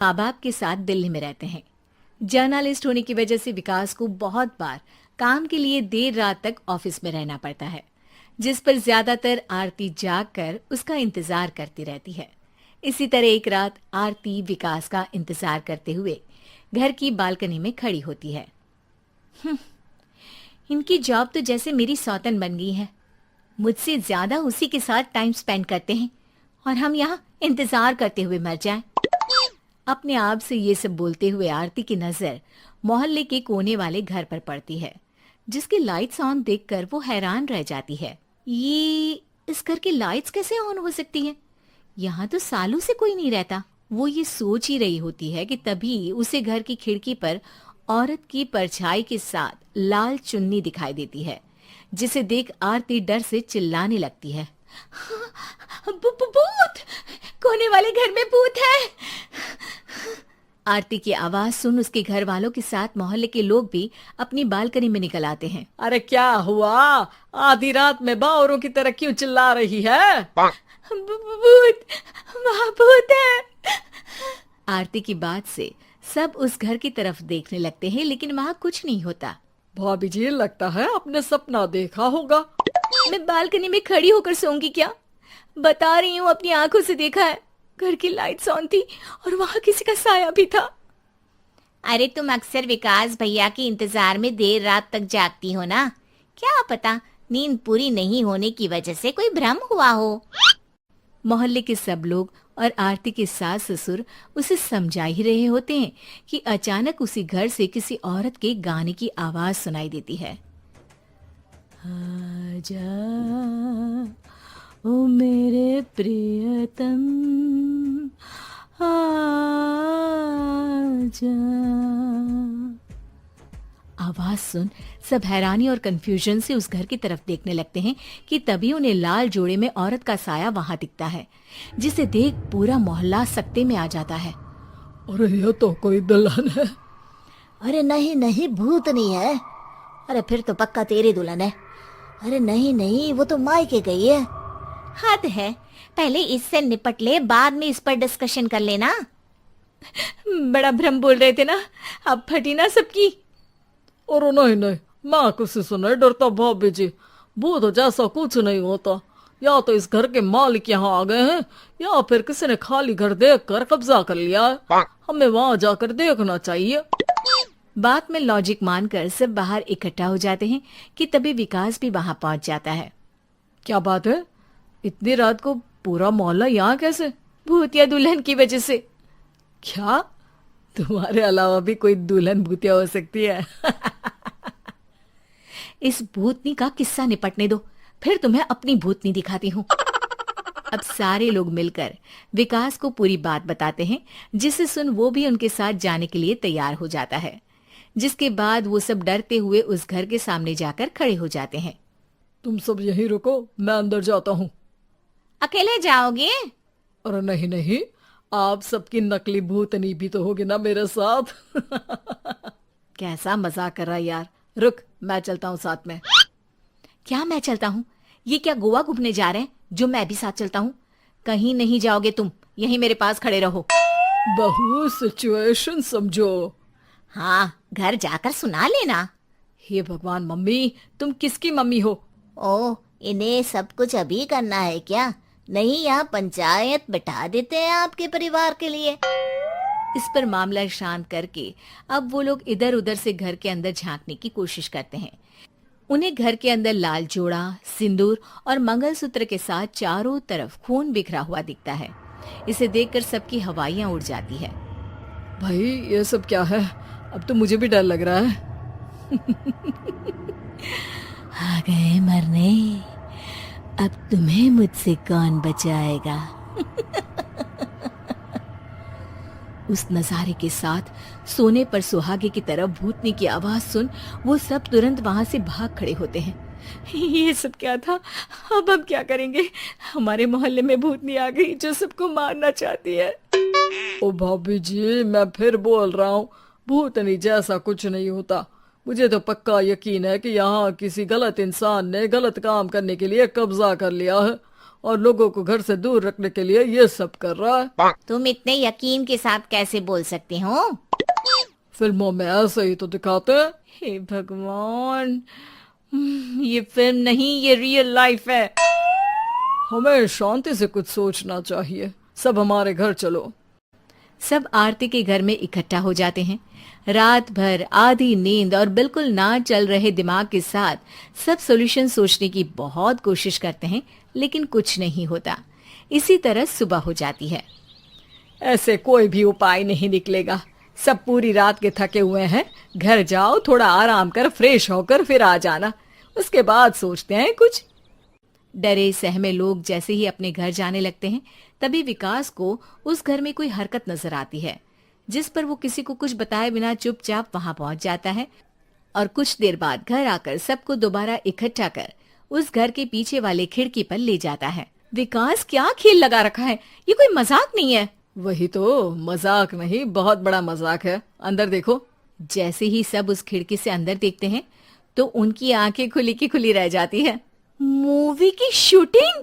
माँ बाप के साथ दिल्ली में रहते हैं। जर्नलिस्ट होने की वजह से विकास को बहुत बार काम के लिए देर रात तक ऑफिस में रहना पड़ता है, जिस पर ज्यादातर आरती जाग कर उसका इंतजार करती रहती है। इसी तरह एक रात आरती विकास का इंतजार करते हुए घर की बालकनी में खड़ी होती है। इनकी जॉब तो जैसे मेरी सौतन बन गई है। मुझसे ज्यादा उसी के साथ टाइम स्पेंड करते हैं और हम यहाँ इंतजार करते हुए मर जाएं। अपने आप से ये सब बोलते हुए आरती की नजर मोहल्ले के कोने वाले घर पर पड़ती है, जिसकी लाइट्स ऑन देखकर वो हैरान रह जाती है। ये इस घर की लाइट्स कैसे ऑन हो सकती हैं? यहाँ तो सालों से कोई नहीं रहता। वो ये सोच ही रही होती है कि तभी उसे घर की खिड़की पर औरत की परछाई के साथ लाल चुन्नी दिखाई देती है, जिसे देख आरती डर से चिल्लाने लगती है। भूत! कोने वाले घर में भूत है! आरती की आवाज सुन उसके घर वालों के साथ मोहल्ले के लोग भी अपनी बालकनी में निकल आते हैं। अरे क्या हुआ? आधी रात में बावरों की तरह क्यों चिल्ला रही है? भूत! वहाँ भूत है! आरती की बात से सब उस घर की तरफ देखने लगते हैं, लेकिन वहाँ कुछ नहीं होता। भाभी जी, लगता है आपने सपना देखा होगा। मैं बालकनी में खड़ी होकर सोऊंगी क्या? बता रही हूँ, अपनी आंखों से देखा है। घर की लाइट्स ऑन थी और वहाँ किसी का साया भी था। अरे तुम अक्सर विकास भैया के इंतजार में देर रात तक जागती हो ना, क्या पता नींद पूरी नहीं होने की वजह से कोई भ्रम हुआ हो। मोहल्ले के सब लोग और आरती के सास ससुर उसे समझा ही रहे होते हैं कि अचानक उसी घर से किसी औरत के गाने की आवाज सुनाई देती है। आजा ओ मेरे प्रियतम आजा। आवाज सुन सब हैरानी और कंफ्यूजन से उस घर की तरफ देखने लगते हैं कि तभी उन्हें लाल जोड़े में औरत का साया वहां दिखता है, जिसे देख पूरा मोहल्ला सकते में आ जाता है। अरे ये तो कोई दुल्हन है। अरे नहीं नहीं, भूत नहीं है। अरे फिर तो पक्का तेरी दुल्हन है। अरे नहीं नहीं, वो तो मायके गई है। हद है, पहले इससे निपट ले, बाद में इस पर डिस्कशन कर लेना। बड़ा भ्रम बोल रहे थे ना, अब फटी ना सबकी। और नहीं नहीं, मैं किसी से नहीं डरता भाभी जी। भूत जैसा कुछ नहीं होता। या तो इस घर के मालिक यहाँ आ गए हैं, या फिर किसी ने खाली घर देख कर कब्जा कर लिया है। हमें वहाँ जाकर देखना चाहिए। बात में लॉजिक मानकर सब बाहर इकट्ठा हो जाते हैं कि तभी विकास भी वहां पहुंच जाता है। क्या बात है? इतनी रात को पूरा मोहल्ला यहाँ कैसे? भूतिया दुल्हन की वजह से। क्या तुम्हारे अलावा भी कोई दुल्हन भूतिया हो सकती है? इस भूतनी का किस्सा निपटने दो, फिर तुम्हें अपनी भूतनी दिखाती हूँ। अब सारे लोग मिलकर विकास को पूरी बात बताते हैं, जिसे सुन वो भी उनके साथ जाने के लिए तैयार हो जाता है। जिसके बाद वो सब डरते हुए उस घर के सामने जाकर खड़े हो जाते हैं। तुम सब यहीं रुको, मैं अंदर जाता हूँ। अकेले जाओगे? अरे नहीं नहीं, आप सबकी नकली भूतनी भी तो होगी ना मेरे साथ। कैसा मजाक कर रहा है यार। रुक, मैं चलता हूँ साथ में। क्या मैं चलता हूँ? ये क्या गोवा घूमने जा रहे हैं जो मैं भी साथ चलता हूँ? कहीं नहीं जाओगे तुम, यहीं मेरे पास खड़े रहो। बहू, सिचुएशन समझो। हाँ, घर जाकर सुना लेना। हे भगवान, मम्मी तुम किसकी मम्मी हो? ओ, इन्हें सब कुछ अभी करना है क्या? नहीं, यहाँ पंचायत बिठा देते हैं आपके परिवार के लिए। इस पर मामला शांत करके अब वो लोग इधर उधर से घर के अंदर झांकने की कोशिश करते हैं। उन्हें घर के अंदर लाल जोड़ा, सिंदूर और मंगलसूत्र के साथ चारों तरफ खून बिखरा हुआ दिखता है। इसे देखकर सबकी हवाइयां उड़ जाती है। भाई ये सब क्या है? अब तो मुझे भी डर लग रहा है। आ गए मरने, अब तुम्हें मुझसे कौन बचाएगा? उस नजारे के साथ सोने पर सुहागे की तरफ भूतनी की आवाज सुन वो सब तुरंत वहां से भाग खड़े होते हैं। ये सब क्या था? अब हम क्या करेंगे? हमारे मोहल्ले में भूतनी आ गई जो सबको मारना चाहती है। ओ भाभी जी, मैं फिर बोल रहा हूँ, भूतनी जैसा कुछ नहीं होता। मुझे तो पक्का यकीन है कि यहाँ किसी गलत इंसान ने गलत काम करने के लिए कब्जा कर लिया है और लोगों को घर से दूर रखने के लिए ये सब कर रहा है। तुम इतने यकीन के साथ कैसे बोल सकते हो? फिल्मों में ऐसे ही तो दिखाते हैं। हे भगवान, ये फिल्म नहीं, ये रियल लाइफ है। हमें शांति से कुछ सोचना चाहिए। सब हमारे घर चलो। सब आरती के घर में इकट्ठा हो जाते हैं। रात भर आधी नींद और बिल्कुल ना चल रहे दिमाग के साथ सब सॉल्यूशन सोचने की बहुत कोशिश करते हैं, लेकिन कुछ नहीं होता। इसी तरह सुबह हो जाती है। ऐसे कोई भी उपाय नहीं निकलेगा। सब पूरी रात के थके हुए हैं। घर जाओ, थोड़ा आराम कर, फ्रेश होकर फिर आ जाना, उसके बाद सोचते हैं कुछ। डरे सहमे लोग जैसे ही अपने घर जाने लगते हैं, तभी विकास को उस घर में कोई हरकत नजर आती है, जिस पर वो किसी को कुछ बताए बिना चुपचाप वहां पहुंच जाता है और कुछ देर बाद घर आकर सबको दोबारा इकट्ठा कर उस घर के पीछे वाले खिड़की पर ले जाता है। विकास, क्या खेल लगा रखा है? ये कोई मजाक नहीं है। वही तो, मजाक नहीं, बहुत बड़ा मजाक है। अंदर देखो। जैसे ही सब उस खिड़की से अंदर देखते हैं तो उनकी आंखें खुली की खुली रह जाती है। मूवी की शूटिंग?